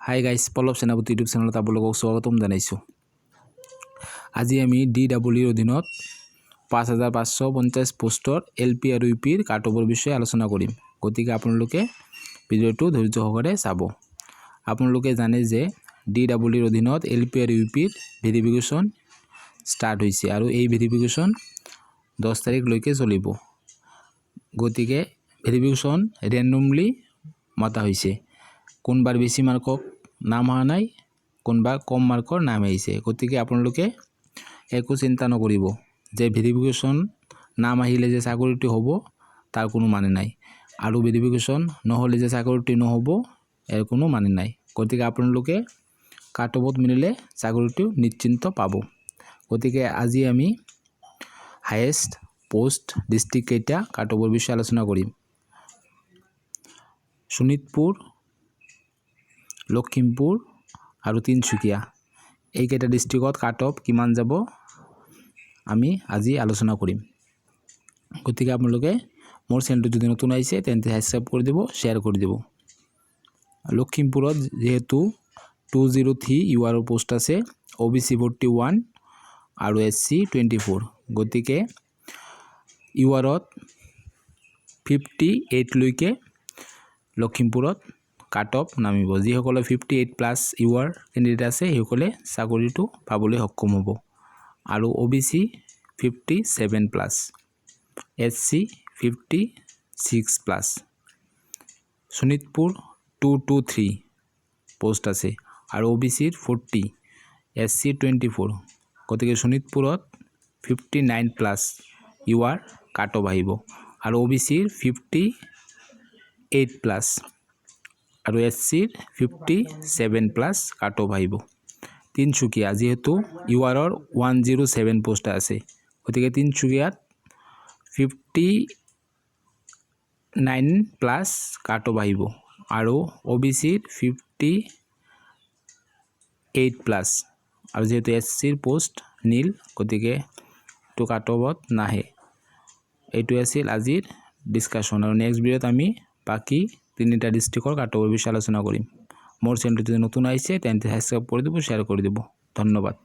Hi guys, Pallav সেনাপতি YouTube চেনেলত আপোনালোকক স্বাগতম জনাইছোঁ। আজি আমি DWৰ অধীনত 5550 পোষ্টৰ LP আৰু UPৰ কাট অফৰ বিষয়ে আলোচনা কৰিম। গতিকে আপোনালোকে ভিডিঅ'টো ধৈৰ্য সহকাৰে চাব। আপোনালোকে জানে যে DWৰ অধীনত LP আৰু UPৰ ভেৰিফিকেশ্যন ষ্টাৰ্ট হৈছে আৰু এই ভেৰিফিকেশ্যন 10 তাৰিখলৈকে চলিব। গতিকে ভেৰিফিকেশ্যন ৰেণ্ডমলি মতা হৈছে। কোনবাৰ বেছি মাৰ্কক নাম অহা নাই, কোনবা কম মাৰ্কৰ নাম আহিছে। গতিকে আপোনালোকে একো চিন্তা নকৰিব যে ভেৰিফিকেশ্যন নাম আহিলে যে চাকৰিটো হ'ব তাৰ কোনো মানে নাই, আৰু ভেৰিফিকেশ্যন নহ'লে যে চাকৰিটো নহ'ব ইয়াৰ কোনো মানে নাই। গতিকে আপোনালোকে কাট অফত মিলিলে চাকৰিটো নিশ্চিন্ত পাব। গতিকে আজি আমি হায়েষ্ট পোষ্ট ডিষ্ট্ৰিক্ট কেইটা কাট অফৰ বিষয়ে আলোচনা কৰিম। শোণিতপুৰ, লখিমপুৰ আৰু তিনিচুকীয়া এইকেইটা ডিষ্ট্ৰিক্টত কাট অফ কিমান যাব আমি আজি আলোচনা কৰিম। গতিকে আপোনালোকে মোৰ চেনেলটো যদি নতুন আহিছে তেন্তে সাবস্ক্ৰাইব কৰি দিব, শ্বেয়াৰ কৰি দিব। লখিমপুৰত যেহেতু 203 UR পোষ্ট আছে, OBC 41 আৰু SC 24, গতিকে URত 58 লৈকে লখিমপুৰত কাট অফ নামিব। যিসকলে 58+ UR কেণ্ডিডেট আছে সেইসকলে চাকৰিটো পাবলৈ সক্ষম হ'ব, আৰু OBC 57+, SC 56+। শোণিতপুৰ 223 পোষ্ট আছে আৰু OBCৰ 40, SC 24, গতিকে শোণিতপুৰত 59+ UR কাট অফ আহিব আৰু OBCৰ 58+ আৰু SCৰ 57+ কাট অফ আহিব। তিনিচুকীয়া যেহেতু URৰ 107 পোষ্ট আছে, গতিকে তিনিচুকীয়াত 59+ কাট অফ আহিব আৰু OBCৰ 58+, আৰু যেহেতু SCৰ পোষ্ট নীল গতিকে এইটো কাট অফত নাহে। এইটো আছিল আজিৰ ডিছকাশ্যন, আৰু নেক্সট ভিডিঅ'ত আমি বাকী তিনিটা ডিষ্ট্ৰিক্টৰ কাট অফৰ বিষয়ে আলোচনা কৰিম। মোৰ চেনেলটো যদি নতুন আহিছে তেন্তে সাবস্ক্ৰাইব কৰি দিব, শ্বেয়াৰ কৰি দিব। ধন্যবাদ।